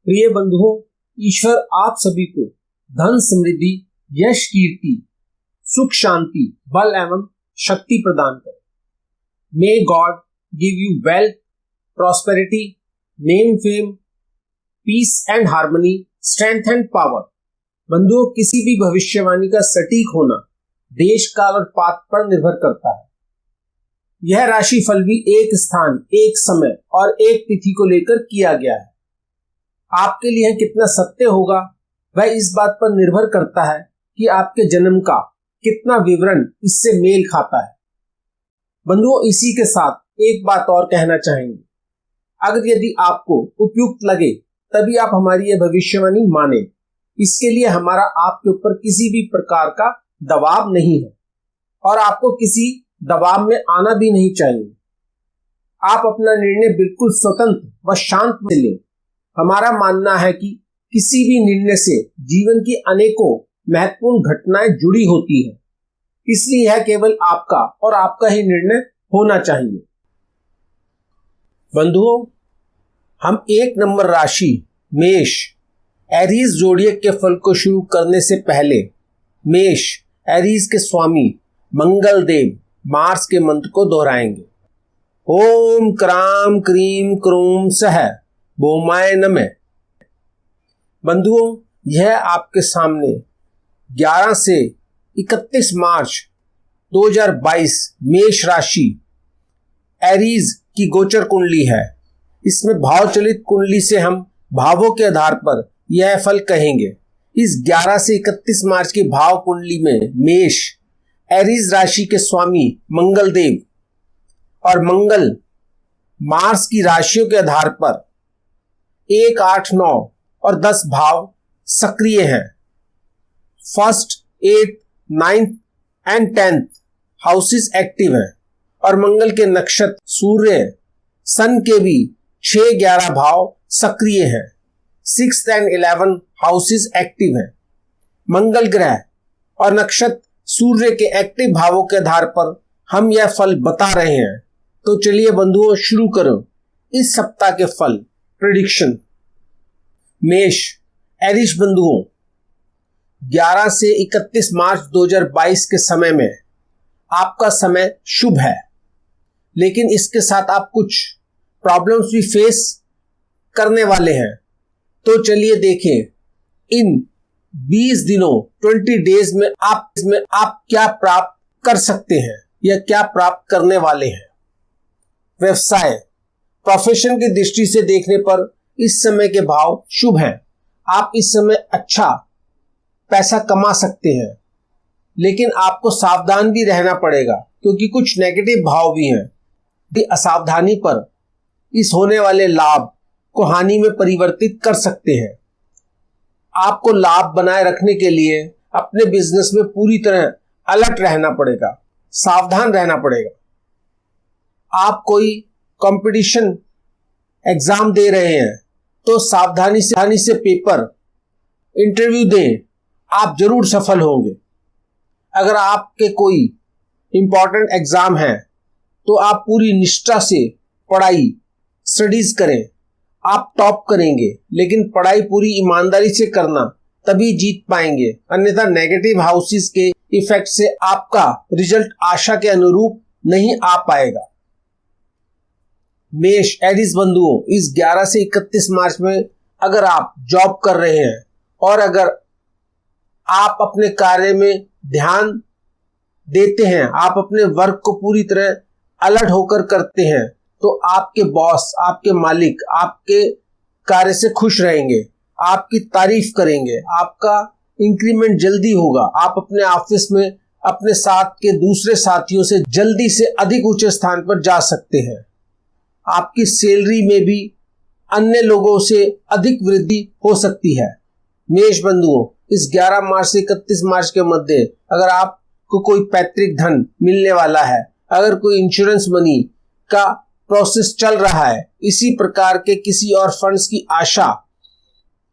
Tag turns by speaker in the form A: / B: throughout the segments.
A: प्रिय बंधुओं, ईश्वर आप सभी को धन, समृद्धि, यश, कीर्ति, सुख, शांति, बल एवं शक्ति प्रदान करे। May God give you wealth, prosperity, name, fame, peace and harmony, strength and power. बंधुओं, किसी भी भविष्यवाणी का सटीक होना देश, काल और पात्र पर निर्भर करता है। यह राशि फल भी एक स्थान, एक समय और एक तिथि को लेकर किया गया है। आपके लिए कितना सत्य होगा वह इस बात पर निर्भर करता है कि आपके जन्म का कितना विवरण इससे मेल खाता है। बंधुओं, इसी के साथ एक बात और कहना चाहेंगे। अगर यदि आपको उपयुक्त लगे तभी आप हमारी यह भविष्यवाणी माने। इसके लिए हमारा आपके ऊपर किसी भी प्रकार का दबाव नहीं है और आपको किसी दबाव में आना भी नहीं चाहिए। आप अपना निर्णय बिल्कुल स्वतंत्र व शांत में लें। हमारा मानना है कि किसी भी निर्णय से जीवन की अनेकों महत्वपूर्ण घटनाएं जुड़ी होती हैं, इसलिए यह केवल आपका और आपका ही निर्णय होना चाहिए। बंधुओं, हम 1 नंबर राशि मेष एरीज जोडिएक के फल को शुरू करने से पहले मेष एरीज के स्वामी मंगल देव मार्स के मंत्र को दोहराएंगे। ओम क्राम क्रीम क्रूम सह भौमाय नमः। बंधुओं, यह आपके सामने 11 से 31 मार्च 2022 मेष राशि एरीज की गोचर कुंडली है। इसमें भावचलित कुंडली से हम भावों के आधार पर यह फल कहेंगे। इस 11 से 31 मार्च की भाव कुंडली में मेष एरीज राशि के स्वामी मंगल देव और मंगल मार्स की राशियों के आधार पर 1, 8, 9 और 10 भाव सक्रिय हैं। 1st, 8th, 9th and 10th houses active हैं और मंगल के नक्षत्र, सूर्य, सन के भी 6, 11 भाव सक्रिय हैं। 6th and 11th houses active हैं। मंगल ग्रह और नक्षत्र सूर्य के एक्टिव भावों के आधार पर हम यह फल बता रहे हैं। तो चलिए बंधुओं, शुरू करो इस सप्ताह के फल प्रेडिक्शन। मेष एरीज बंधुओं, 11 से 31 मार्च 2022 के समय में आपका समय शुभ है, लेकिन इसके साथ आप कुछ प्रॉब्लम्स भी फेस करने वाले हैं। तो चलिए देखें इन 20 दिनों 20 डेज में आप क्या प्राप्त कर सकते हैं या क्या प्राप्त करने वाले हैं। व्यवसाय, प्रोफेशन की दृष्टि से देखने पर इस समय के भाव शुभ हैं। आप इस समय अच्छा पैसा कमा सकते हैं, लेकिन आपको सावधान भी रहना पड़ेगा क्योंकि कुछ नेगेटिव भाव भी हैं। असावधानी पर इस होने वाले लाभ को हानि में परिवर्तित कर सकते हैं। आपको लाभ बनाए रखने के लिए अपने बिजनेस में पूरी तरह अलर्ट रहना पड़ेगा, सावधान रहना पड़ेगा। आप कोई कंपटीशन एग्जाम दे रहे हैं तो सावधानी से पेपर इंटरव्यू दें, आप जरूर सफल होंगे। अगर आपके कोई इंपॉर्टेंट एग्जाम है तो आप पूरी निष्ठा से पढ़ाई स्टडीज करें, आप टॉप करेंगे, लेकिन पढ़ाई पूरी ईमानदारी से करना, तभी जीत पाएंगे। अन्यथा नेगेटिव हाउसेस के इफेक्ट से आपका रिजल्ट आशा के अनुरूप नहीं आ पाएगा। मेष एरीज बंधुओं, इस 11 से 31 मार्च में अगर आप जॉब कर रहे हैं और अगर आप अपने कार्य में ध्यान देते हैं, आप अपने वर्क को पूरी तरह अलर्ट होकर करते हैं, तो आपके बॉस, आपके मालिक आपके कार्य से खुश रहेंगे, आपकी तारीफ करेंगे, आपका इंक्रीमेंट जल्दी होगा। आप अपने ऑफिस में अपने साथ के दूसरे साथियों से जल्दी से अधिक ऊंचे स्थान पर जा सकते हैं। आपकी सैलरी में भी अन्य लोगों से अधिक वृद्धि हो सकती है। मेष बंधुओं, इस 11 मार्च से 31 मार्च के मध्य अगर आपको कोई पैतृक धन मिलने वाला है, अगर कोई इंश्योरेंस मनी का प्रोसेस चल रहा है, इसी प्रकार के किसी और फंड्स की आशा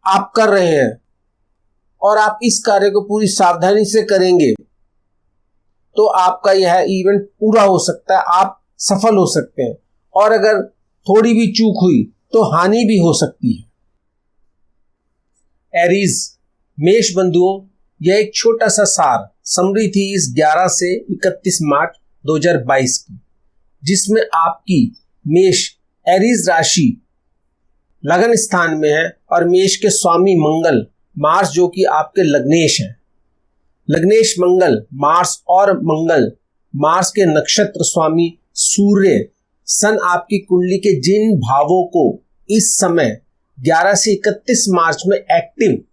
A: आप कर रहे हैं और आप इस कार्य को पूरी सावधानी से करेंगे तो आपका यह इवेंट पूरा हो सकता है, आप सफल हो सकते हैं। और अगर थोड़ी भी चूक हुई तो हानि भी हो सकती है। एरीज मेष बंधुओं, यह एक छोटा सा सार समरी थी इस 11 से 31 मार्च 2022 की, जिसमें आपकी मेष एरीज राशि लगन स्थान में है और मेष के स्वामी मंगल मार्स जो कि आपके लग्नेश हैं। लग्नेश मंगल मार्स और मंगल मार्स के नक्षत्र स्वामी सूर्य सन आपकी कुंडली के जिन भावों को इस समय 11 से 31 मार्च में एक्टिव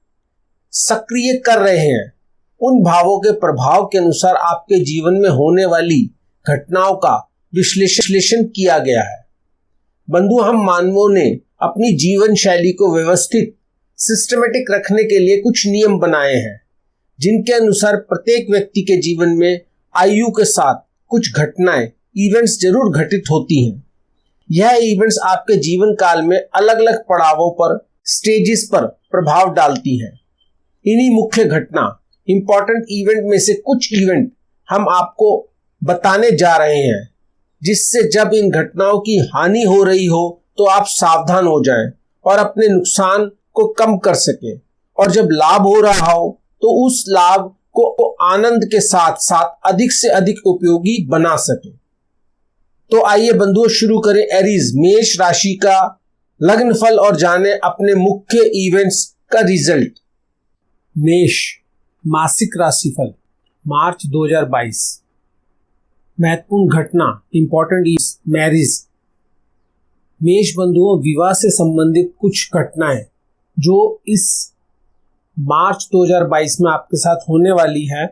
A: सक्रिय कर रहे हैं, उन भावों के प्रभाव के अनुसार आपके जीवन में होने वाली घटनाओं का विश्लेषण किया गया है। बंधु, हम मानवों ने अपनी जीवन शैली को व्यवस्थित सिस्टमेटिक रखने के लिए कुछ नियम बनाए हैं, जिनके अनुसार प्रत्येक व्यक्ति के जीवन में आयु के साथ कुछ घटनाएं इवेंट्स जरूर घटित होती हैं। यह इवेंट्स आपके जीवन काल में अलग अलग पड़ावों पर स्टेजेस पर प्रभाव डालती हैं। इन्हीं मुख्य घटना इंपॉर्टेंट इवेंट में से कुछ इवेंट हम आपको बताने जा रहे हैं, जिससे जब इन घटनाओं की हानि हो रही हो तो आप सावधान हो जाएं और अपने नुकसान को कम कर सकें, और जब लाभ हो रहा हो तो उस लाभ को आनंद के साथ साथ अधिक से अधिक उपयोगी बना सकें। तो आइए बंधुओं शुरू करें एरीज मेष राशि का लग्न फल और जाने अपने मुख्य इवेंट्स का रिजल्ट। मेष मासिक राशिफल मार्च 2022। महत्वपूर्ण घटना इंपॉर्टेंट इज मैरिज। मेष बंधुओं, विवाह से संबंधित कुछ घटनाएं जो इस मार्च 2022 में आपके साथ होने वाली है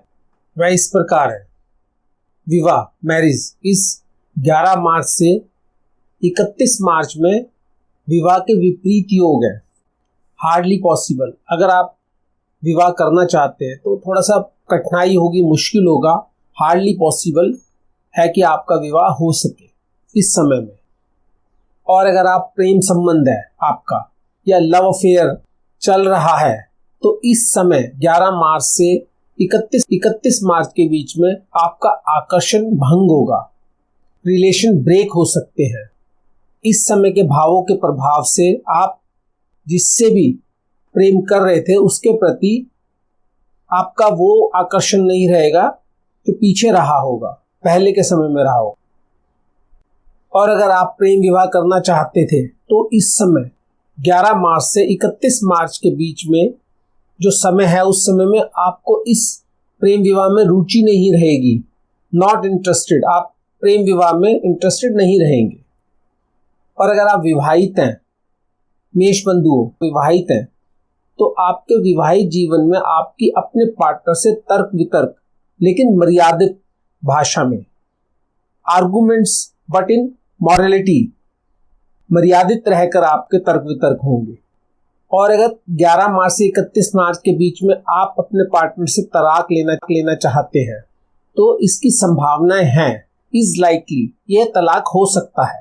A: वह इस प्रकार है। विवाह मैरिज इस 11 मार्च से 31 मार्च में विवाह के विपरीत योग है, हार्डली पॉसिबल। अगर आप विवाह करना चाहते हैं तो थोड़ा सा कठिनाई होगी, मुश्किल होगा, हार्डली पॉसिबल है कि आपका विवाह हो सके इस समय में। और अगर आप प्रेम संबंध है आपका या लव अफेयर चल रहा है तो इस समय 11 मार्च से 31 मार्च के बीच में आपका आकर्षण भंग होगा, रिलेशन ब्रेक हो सकते हैं। इस समय के भावों के प्रभाव से आप जिससे भी प्रेम कर रहे थे उसके प्रति आपका वो आकर्षण नहीं रहेगा जो पीछे रहा होगा, पहले के समय में रहा हो। और अगर आप प्रेम विवाह करना चाहते थे तो इस समय 11 मार्च से 31 मार्च के बीच में जो समय है उस समय में आपको इस प्रेम विवाह में रुचि नहीं रहेगी, नॉट इंटरेस्टेड, आप प्रेम विवाह में इंटरेस्टेड नहीं रहेंगे। और अगर आप विवाहित हैं, मेष बंधुओं विवाहित हैं, तो आपके विवाहित जीवन में आपकी अपने पार्टनर से तर्क वितर्क, लेकिन मर्यादित भाषा में, आर्गुमेंट्स बट इन मॉरलिटी, मर्यादित रहकर आपके तर्क वितर्क होंगे। और अगर 11 मार्च से 31 मार्च के बीच में आप अपने पार्टनर से तलाक लेना चाहते हैं तो इसकी संभावनाएं हैं, इज लाइकली, यह तलाक हो सकता है।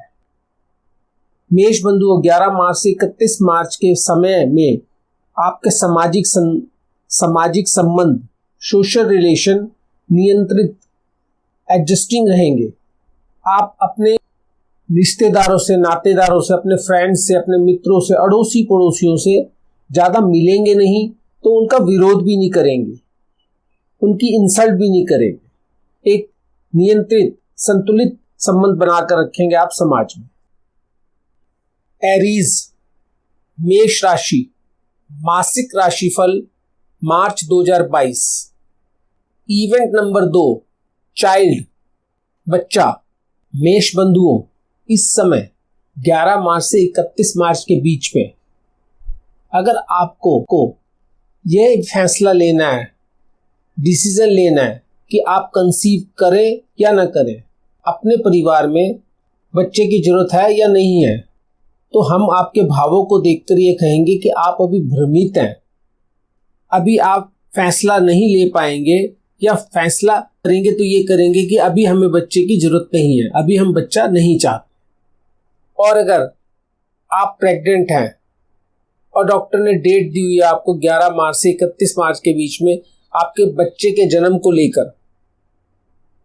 A: मेष बंधुओं, 11 मार्च से 31 मार्च के समय में आपके सामाजिक संबंध, सोशल रिलेशन नियंत्रित, एडजस्टिंग रहेंगे। आप अपने रिश्तेदारों से, नातेदारों से, अपने फ्रेंड्स से, अपने मित्रों से, अड़ोसी पड़ोसियों से ज़्यादा मिलेंगे नहीं, तो उनका विरोध भी नहीं करेंगे, उनकी इंसल्ट भी नहीं करेंगे। एक नियंत्रित संतुलित संबंध बनाकर रखेंगे आप समाज में। एरीज मेष राशि मासिक राशिफल मार्च 2022। इवेंट नंबर 2 चाइल्ड, बच्चा। मेष बंधुओं, इस समय 11 मार्च से 31 मार्च के बीच में अगर आपको यह फैसला लेना है, डिसीजन लेना है कि आप कंसीव करें या ना करें, अपने परिवार में बच्चे की जरूरत है या नहीं है, तो हम आपके भावों को देखकर ये कहेंगे कि आप अभी भ्रमित हैं, अभी आप फैसला नहीं ले पाएंगे, या फैसला करेंगे तो ये करेंगे कि अभी हमें बच्चे की जरूरत नहीं है, अभी हम बच्चा नहीं चाहते। और अगर आप प्रेग्नेंट हैं और डॉक्टर ने डेट दी हुई है आपको 11 मार्च से 31 मार्च के बीच में आपके बच्चे के जन्म को लेकर,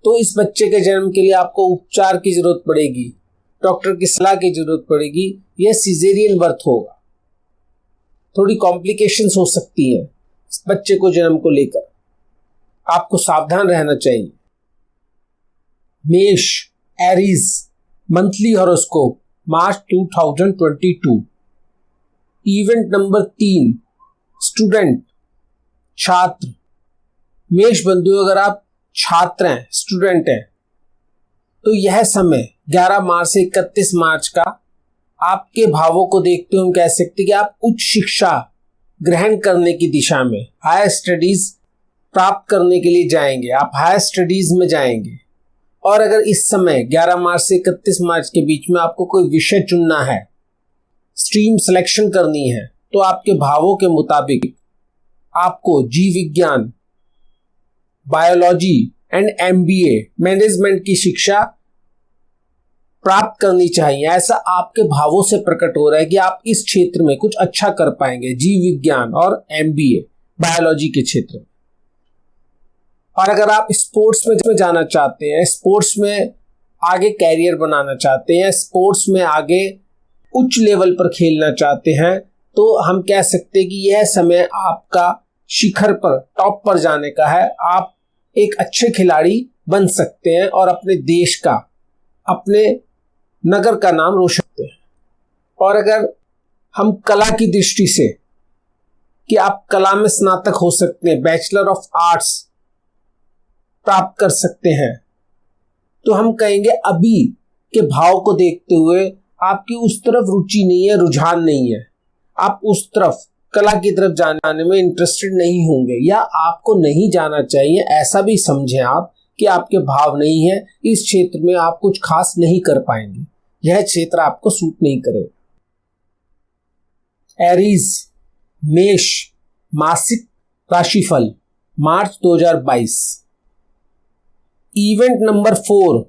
A: तो इस बच्चे के जन्म के लिए आपको उपचार की जरूरत पड़ेगी, डॉक्टर की सलाह की जरूरत पड़ेगी, यह सिजेरियन बर्थ होगा। थोड़ी कॉम्प्लिकेशंस हो सकती हैं बच्चे को जन्म को लेकर, आपको सावधान रहना चाहिए। मेष एरीज मंथली हॉरोस्कोप मार्च 2022। इवेंट नंबर 3, स्टूडेंट छात्र। मेष बंधुओं, अगर आप छात्र हैं, स्टूडेंट हैं, तो यह समय 11 मार्च से 31 मार्च का आपके भावों को देखते हुए हम कह सकते हैं कि आप उच्च शिक्षा ग्रहण करने की दिशा में, हायर स्टडीज प्राप्त करने के लिए जाएंगे, आप हायर स्टडीज में जाएंगे। और अगर इस समय 11 मार्च से 31 मार्च के बीच में आपको कोई विषय चुनना है, स्ट्रीम सिलेक्शन करनी है, तो आपके भावों के मुताबिक आपको जीव विज्ञान, बायोलॉजी एंड MBA मैनेजमेंट की शिक्षा प्राप्त करनी चाहिए। ऐसा आपके भावों से प्रकट हो रहा है कि आप इस क्षेत्र में कुछ अच्छा कर पाएंगे, जीव विज्ञान और MBA बायोलॉजी के क्षेत्र में। और अगर आप स्पोर्ट्स में जाना चाहते हैं, स्पोर्ट्स में आगे कैरियर बनाना चाहते हैं, स्पोर्ट्स में आगे उच्च लेवल पर खेलना चाहते हैं, तो हम कह सकते हैं कि यह समय आपका शिखर पर, टॉप पर जाने का है। आप एक अच्छे खिलाड़ी बन सकते हैं और अपने देश का, अपने नगर का नाम रोशन करते हैं। और अगर हम कला की दृष्टि से, कि आप कला में स्नातक हो सकते हैं, बैचलर ऑफ आर्ट्स प्राप्त कर सकते हैं, तो हम कहेंगे अभी के भाव को देखते हुए आपकी उस तरफ रुचि नहीं है, रुझान नहीं है, आप उस तरफ कला की तरफ जाने में इंटरेस्टेड नहीं होंगे, या आपको नहीं जाना चाहिए, ऐसा भी समझें आप कि आपके भाव नहीं है, इस क्षेत्र में आप कुछ खास नहीं कर पाएंगे, यह क्षेत्र आपको सूट नहीं करेगा। एरीज मेष मासिक राशिफल मार्च 2022। इवेंट नंबर 4,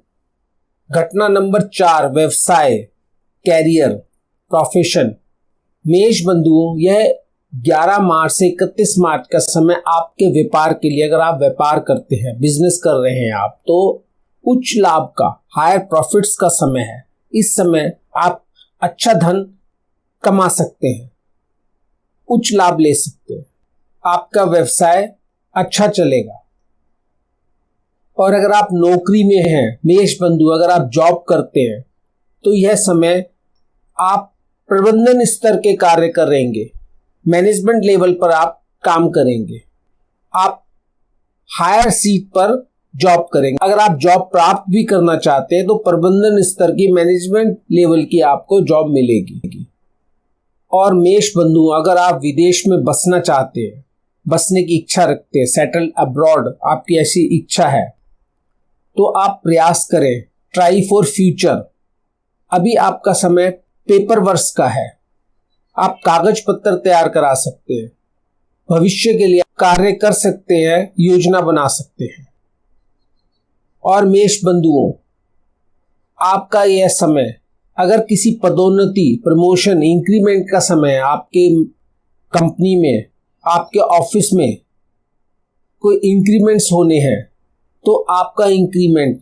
A: घटना नंबर 4, व्यवसाय, कैरियर, प्रोफेशन। मेष बंधुओं, यह 11 मार्च से 31 मार्च का समय आपके व्यापार के लिए, अगर आप व्यापार करते हैं, बिजनेस कर रहे हैं आप, तो उच्च लाभ का, हायर प्रॉफिट्स का समय है। इस समय आप अच्छा धन कमा सकते हैं, उच्च लाभ ले सकते हैं, आपका व्यवसाय अच्छा चलेगा। और अगर आप नौकरी में हैं, मेष बंधु, अगर आप जॉब करते हैं, तो यह समय आप प्रबंधन स्तर के कार्य करेंगे, मैनेजमेंट लेवल पर आप काम करेंगे, आप हायर सीट पर जॉब करेंगे। अगर आप जॉब प्राप्त भी करना चाहते हैं, तो प्रबंधन स्तर की, मैनेजमेंट लेवल की आपको जॉब मिलेगी। और मेष बंधु, अगर आप विदेश में बसना चाहते हैं, बसने की इच्छा रखते हैं, सेटल अब्रॉड आपकी ऐसी इच्छा है, तो आप प्रयास करें, ट्राई फॉर फ्यूचर। अभी आपका समय पेपर वर्क का है, आप कागज पत्र तैयार करा सकते हैं, भविष्य के लिए कार्य कर सकते हैं, योजना बना सकते हैं। और मेष बंधुओं, आपका यह समय, अगर किसी पदोन्नति, प्रमोशन, इंक्रीमेंट का समय है, आपके कंपनी में, आपके ऑफिस में कोई इंक्रीमेंट्स होने हैं, तो आपका इंक्रीमेंट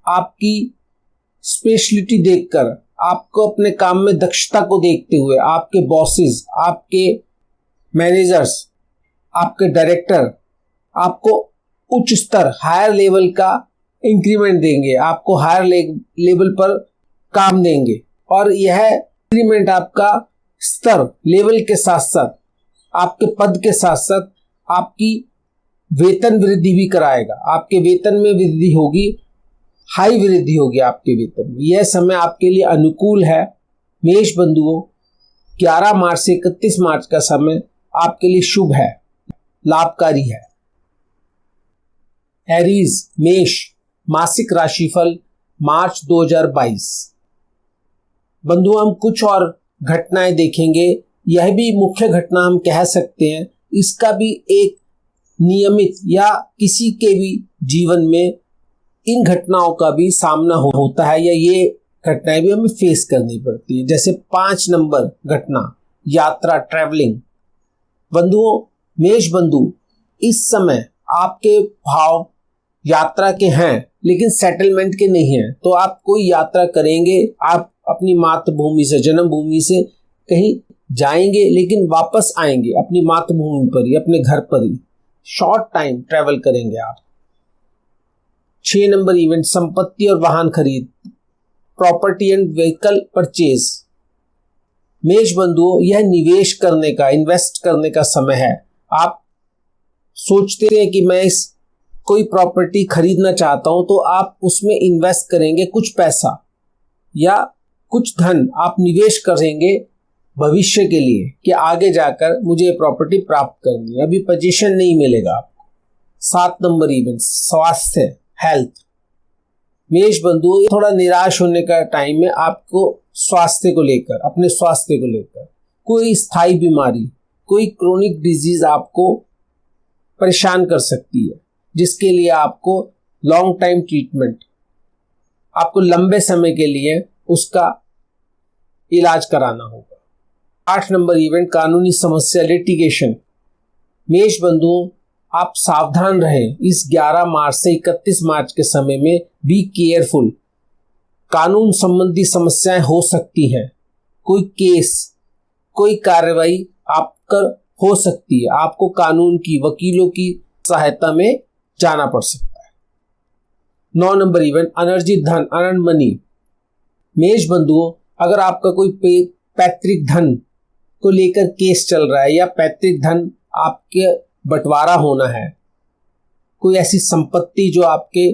A: आपकी स्पेशलिटी देखकर, आपको अपने काम में दक्षता को देखते हुए, आपके बॉसेस, आपके मैनेजर्स, आपके डायरेक्टर आपको उच्च स्तर, हायर लेवल का इंक्रीमेंट देंगे, आपको हायर लेवल पर काम देंगे। और यह इंक्रीमेंट आपका स्तर, लेवल के साथ साथ, आपके पद के साथ साथ आपकी वेतन वृद्धि भी कराएगा। आपके वेतन में वृद्धि होगी, हाई वृद्धि होगी आपके वेतन में। यह समय आपके लिए अनुकूल है मेष बंधुओं। 11 मार्च से 31 मार्च का समय आपके लिए शुभ है, लाभकारी है। एरीज मेष मासिक राशिफल मार्च 2022। बंधुओं, हम कुछ और घटनाएं देखेंगे, यह भी मुख्य घटना हम कह सकते हैं। इसका भी एक नियमित या किसी के भी जीवन में इन घटनाओं का भी सामना होता है, या ये घटनाएं भी हमें फेस करनी पड़ती है। जैसे 5 नंबर घटना, यात्रा, ट्रैवलिंग। बंधुओं, मेष बंधु, इस समय आपके भाव यात्रा के हैं लेकिन सेटलमेंट के नहीं हैं, तो आप कोई यात्रा करेंगे, आप अपनी मातृभूमि से, जन्मभूमि से कहीं जाएंगे लेकिन वापस आएंगे अपनी मातृभूमि पर ही, अपने घर पर ही। शॉर्ट टाइम ट्रेवल करेंगे आप। 6 नंबर इवेंट, संपत्ति और वाहन खरीद, प्रॉपर्टी एंड व्हीकल परचेज। मेष बंधुओं, यह निवेश करने का, इन्वेस्ट करने का समय है। आप सोचते हैं कि मैं इस कोई प्रॉपर्टी खरीदना चाहता हूं, तो आप उसमें इन्वेस्ट करेंगे कुछ पैसा या कुछ धन आप निवेश करेंगे भविष्य के लिए कि आगे जाकर मुझे ये प्रॉपर्टी प्राप्त करनी है। अभी पोजीशन नहीं मिलेगा आपको। 7 नंबर इवेंट, स्वास्थ्य, हेल्थ। मेष बंधुओं, थोड़ा निराश होने का टाइम है आपको स्वास्थ्य को लेकर, अपने स्वास्थ्य को लेकर। कोई स्थायी बीमारी, कोई क्रोनिक डिजीज आपको परेशान कर सकती है, जिसके लिए आपको लॉन्ग टाइम ट्रीटमेंट, आपको लंबे समय के लिए उसका इलाज कराना होगा। 8 नंबर इवेंट, कानूनी समस्या, लिटिगेशन। मेष बंधुओं, आप सावधान रहें इस 11 मार्च से 31 मार्च के समय में। Be careful. कानून संबंधी समस्याएं हो सकती हैं, कोई केस, कोई कार्रवाई आप कर हो सकती है, आपको कानून की, वकीलों की सहायता में जाना पड़ सकता है। 9 नंबर इवेंट, अनर्जित धन, अर्न मनी। मेष बंधुओं, अगर आपका कोई पैतृक धन को लेकर केस चल रहा है या पैतृक धन आपके बंटवारा होना है, कोई ऐसी संपत्ति जो आपके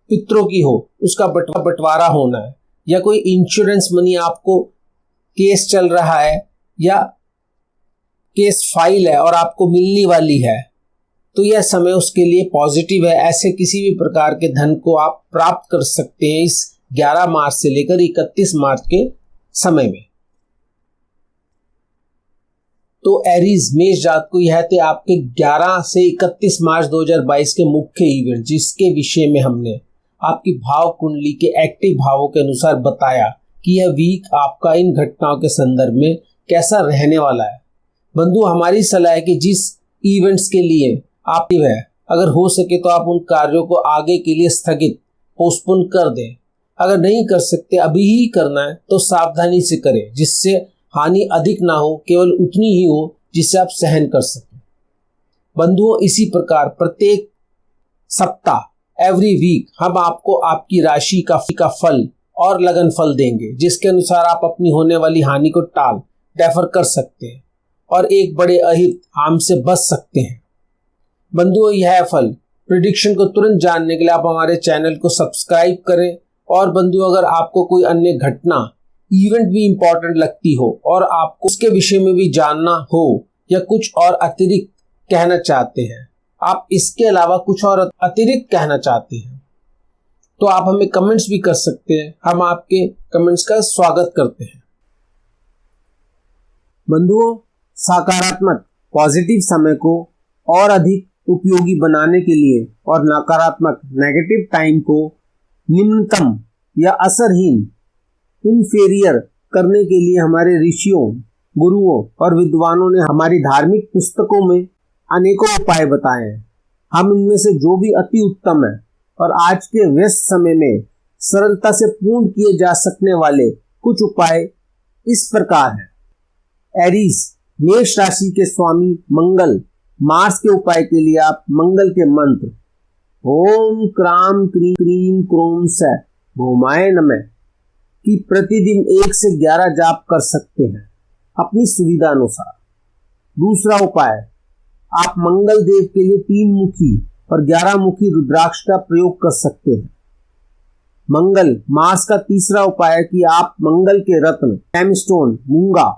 A: पितरों की हो उसका बंटवारा होना है, या कोई इंश्योरेंस मनी आपको केस चल रहा है या केस फाइल है और आपको मिलने वाली है, तो यह समय उसके लिए पॉजिटिव है। ऐसे किसी भी प्रकार के धन को आप प्राप्त कर सकते हैं इस 11 मार्च से लेकर 31 मार्च के समय में। तो एरीज मेष जात को यह थे आपके 11 से 31 मार्च 2022 के मुख्य इवेंट, जिसके विषय में हमने आपकी भाव कुंडली के एक्टिव भावों के अनुसार बताया कि यह वीक आपका इन घटनाओं के संदर्भ में कैसा रहने वाला है। बंधु, हमारी सलाह है कि जिस इवेंट्स के लिए आप है, अगर हो सके तो आप उन कार्यों को आगे के लिए स्थगित, पोस्टपोन कर दें। अगर नहीं कर सकते, अभी ही करना है तो सावधानी से करें, जिससे हानि अधिक ना हो, केवल उतनी ही हो जिसे आप सहन कर सकें। बंधुओं, इसी प्रकार प्रत्येक सप्ताह, एवरी वीक, हम आपको आपकी राशि का फल और लगन फल देंगे, जिसके अनुसार आप अपनी होने वाली हानि को डेफर कर सकते हैं और एक बड़े अहित हार्म से बच सकते हैं। बंधुओं, यह फल प्रेडिक्शन को तुरंत जानने के लिए आप हमारे चैनल को सब्सक्राइब करें। और बंधुओं, अगर आपको कोई अन्य घटना, इवेंट भी इंपॉर्टेंट लगती हो और आपको उसके विषय में भी जानना हो या कुछ और अतिरिक्त कहना चाहते हैं, आप इसके अलावा कुछ और अतिरिक्त कहना चाहते हैं, तो आप हमें कमेंट्स भी कर सकते हैं। हम आपके कमेंट्स का स्वागत करते हैं। बंधुओं, सकारात्मक पॉजिटिव समय को और अधिक उपयोगी बनाने के लिए और नकारात्मक नेगेटिव टाइम को निम्नतम या असरहीन, इन्फीरियर करने के लिए हमारे ऋषियों, गुरुओं और विद्वानों ने हमारी धार्मिक पुस्तकों में अनेकों उपाय बताए हैं। हम इनमें से जो भी अति उत्तम है और आज के व्यस्त समय में सरलता से पूर्ण किए जा सकने वाले कुछ उपाय इस प्रकार हैं। एरीज, मेष राशि के स्वामी मंगल, मार्स के उपाय के लिए आप मंगल के मंत्र ओम क्राम क्रीम क्रीम क्रोम से भौमाय नमः की प्रतिदिन 1 से 11 जाप कर सकते हैं अपनी सुविधा अनुसार। दूसरा उपाय, आप मंगल देव के लिए 3 मुखी और 11 मुखी रुद्राक्ष का प्रयोग कर सकते हैं। मंगल मास का तीसरा उपाय है कि आप मंगल के रत्न, जेमस्टोन, मूंगा,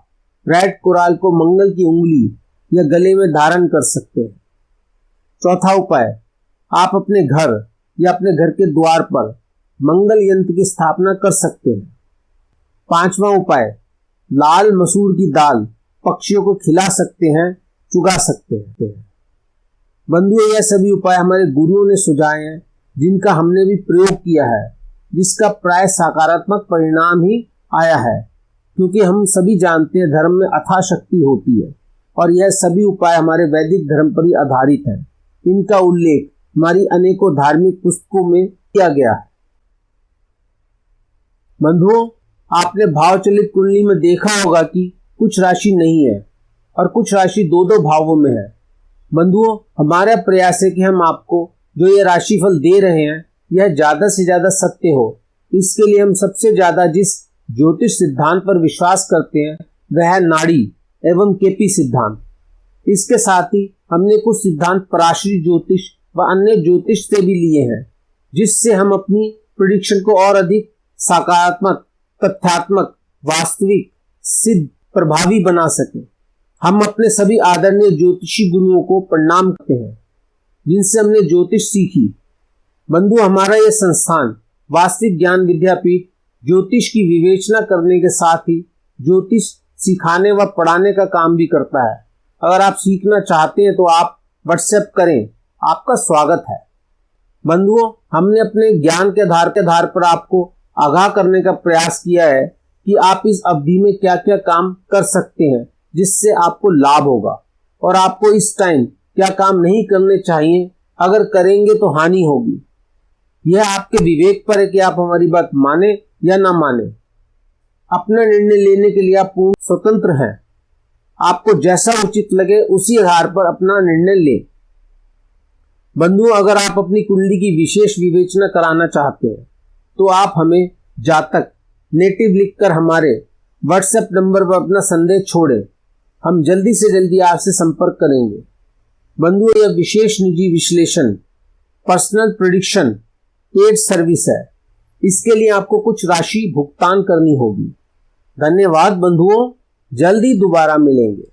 A: रेड कोराल को मंगल की उंगली या गले में धारण कर सकते हैं। चौथा उपाय, आप अपने घर या अपने घर के द्वार पर मंगल यंत्र की स्थापना कर सकते हैं। पांचवा उपाय, लाल मसूर की दाल पक्षियों को खिला सकते हैं, चुगा सकते हैं। बंधुओं, यह सभी उपाय हमारे गुरुओं ने सुझाए हैं, जिनका हमने भी प्रयोग किया है, जिसका प्राय सकारात्मक परिणाम ही आया है, क्योंकि हम सभी जानते हैं धर्म में अथाह शक्ति होती है और यह सभी उपाय हमारे वैदिक धर्म पर ही आधारित है। इनका उल्लेख हमारी अनेकों धार्मिक पुस्तकों में किया गया है। बंधुओं, आपने भावचलित कुंडली में देखा होगा कि कुछ राशि नहीं है और कुछ राशि दो दो भावों में है। बंधुओं, हमारा प्रयास है कि हम आपको जो ये राशिफल दे रहे हैं यह ज्यादा से ज्यादा सत्य हो। इसके लिए हम सबसे ज्यादा जिस ज्योतिष सिद्धांत पर विश्वास करते हैं वह है नाड़ी एवं केपी सिद्धांत। इसके साथ ही हमने कुछ सिद्धांत पराशरी ज्योतिष व अन्य ज्योतिष से भी लिए हैं, जिससे हम अपनी प्रेडिक्शन को और अधिक सकारात्मक, तथ्यात्मक, वास्तविक, सिद्ध, प्रभावी बना सकें। हम अपने सभी आदरणीय ज्योतिषी गुरुओं को प्रणाम करते हैं जिनसे हमने ज्योतिष सीखी। बंधु, हमारा यह संस्थान वास्तविक ज्ञान विद्यापीठ ज्योतिष की विवेचना करने के साथ ही ज्योतिष सिखाने व पढ़ाने का काम भी करता है। अगर आप सीखना चाहते हैं तो आप व्हाट्सएप करें, आपका स्वागत है। बंधुओं, हमने अपने ज्ञान के आधार पर आपको आगाह करने का प्रयास किया है कि आप इस अवधि में क्या क्या काम कर सकते हैं जिससे आपको लाभ होगा, और आपको इस टाइम क्या काम नहीं करने चाहिए, अगर करेंगे तो हानि होगी। यह आपके विवेक पर है कि आप हमारी बात माने या ना माने। अपना निर्णय लेने के लिए आप पूर्ण स्वतंत्र हैं। आपको जैसा उचित लगे उसी आधार पर अपना निर्णय लें। बंधुओं, अगर आप अपनी कुंडली की विशेष विवेचना कराना चाहते हैं तो आप हमें जातक नेटिव लिखकर हमारे व्हाट्सएप नंबर पर अपना संदेश छोड़ें। हम जल्दी से जल्दी आपसे संपर्क करेंगे। बंधुओं, यह विशेष निजी विश्लेषण पर्सनल प्रेडिक्शन पेड सर्विस है। इसके लिए आपको कुछ राशि भुगतान करनी होगी। धन्यवाद बंधुओं, जल्दी दोबारा मिलेंगे।